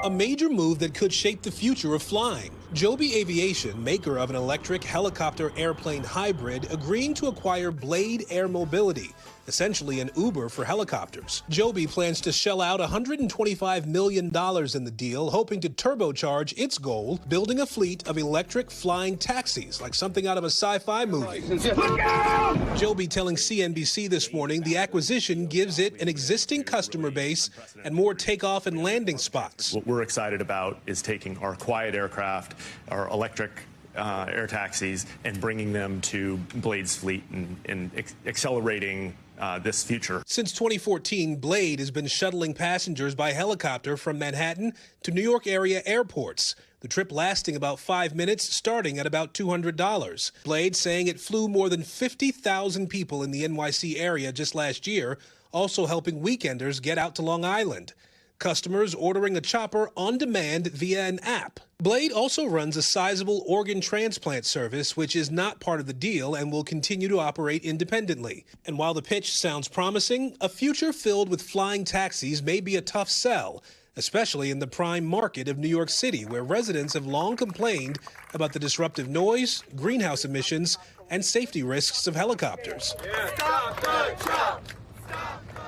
A major move that could shape the future of flying. Joby Aviation, maker of an electric helicopter airplane hybrid, agreeing to acquire Blade Air Mobility, essentially an Uber for helicopters. Joby plans to shell out $125 million in the deal, hoping to turbocharge its goal, building a fleet of electric flying taxis, like something out of a sci-fi movie. Joby telling CNBC this morning the acquisition gives it an existing customer base and more takeoff and landing spots. What we're excited about is taking our quiet aircraft, our electric air taxis, and bringing them to Blade's fleet and accelerating this future. Since 2014, Blade has been shuttling passengers by helicopter from Manhattan to New York area airports. The trip lasting about 5 minutes, starting at about $200. Blade saying it flew more than 50,000 people in the NYC area just last year, also helping weekenders get out to Long Island. Customers ordering a chopper on demand via an app. Blade also runs a sizable organ transplant service, which is not part of the deal and will continue to operate independently. And while the pitch sounds promising, a future filled with flying taxis may be a tough sell, especially in the prime market of New York City, where residents have long complained about the disruptive noise, greenhouse emissions, and safety risks of helicopters. Stop the chop!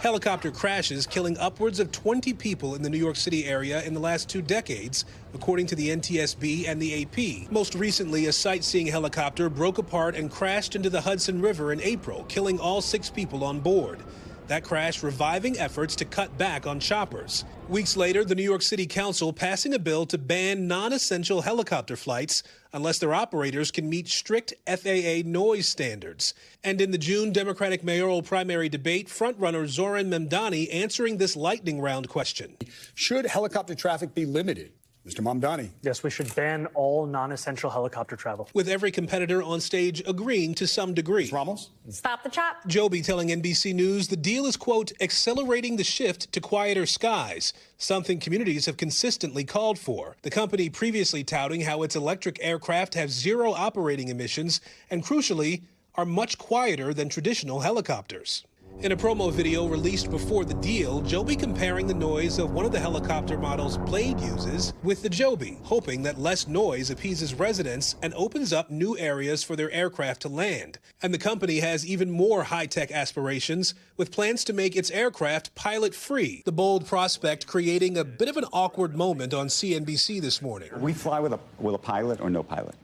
Helicopter crashes killing upwards of 20 people in the New York City area in the last 2 decades, according to the NTSB and the AP. Most recently, a sightseeing helicopter broke apart and crashed into the Hudson River in April, killing all 6 people on board. That crash reviving efforts to cut back on choppers. Weeks later, the New York City Council passing a bill to ban non-essential helicopter flights unless their operators can meet strict FAA noise standards. And in the June Democratic mayoral primary debate, frontrunner Zoran Memdani answering this lightning round question. Should helicopter traffic be limited? Mr. Mamdani. Yes, we should ban all non-essential helicopter travel. With every competitor on stage agreeing to some degree. Ms. Ramos? Stop the chop. Joby telling NBC News the deal is, quote, accelerating the shift to quieter skies, something communities have consistently called for. The company previously touting how its electric aircraft have 0 operating emissions and, crucially, are much quieter than traditional helicopters. In a promo video released before the deal, Joby comparing the noise of one of the helicopter models Blade uses with the Joby, hoping that less noise appeases residents and opens up new areas for their aircraft to land. And the company has even more high-tech aspirations, with plans to make its aircraft pilot-free. The bold prospect creating a bit of an awkward moment on CNBC this morning. We fly with a pilot or no pilot?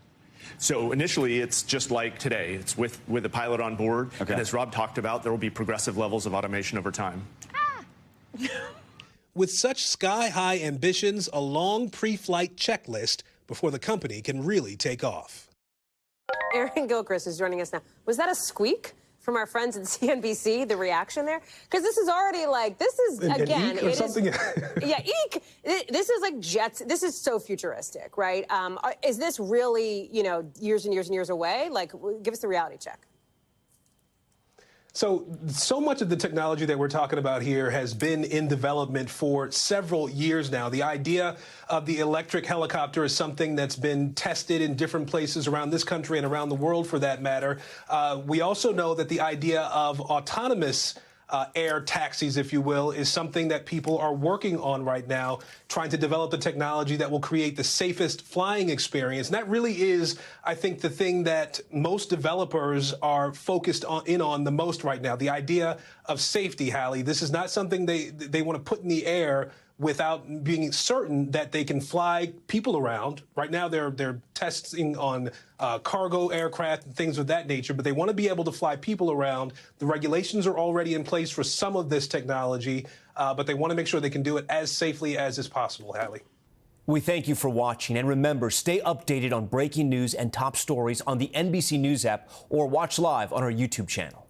So initially, it's just like today. It's with a pilot on board. Okay. And as Rob talked about, there will be progressive levels of automation over time. With such sky-high ambitions, a long pre-flight checklist before the company can really take off. Aaron Gilchrist is joining us now. Was that a squeak from our friends at CNBC, the reaction there? Because this is already like, this is, again, it is, yeah, eek. This is like jets. This is so futuristic, right? Is this really, you know, years and years and years away? Like, give us the reality check. So much of the technology that we're talking about here has been in development for several years now. The idea of the electric helicopter is something that's been tested in different places around this country and around the world, for that matter. We also know that the idea of autonomous air taxis, if you will, is something that people are working on right now, trying to develop the technology that will create the safest flying experience. And that really is, I think, the thing that most developers are focused on the most right now, the idea of safety, Hallie. This is not something they want to put in the air without being certain that they can fly people around. Right now, they're testing on cargo aircraft and things of that nature, but they want to be able to fly people around. The regulations are already in place for some of this technology, but they want to make sure they can do it as safely as is possible, Hallie. We thank you for watching, and remember, stay updated on breaking news and top stories on the NBC News app or watch live on our YouTube channel.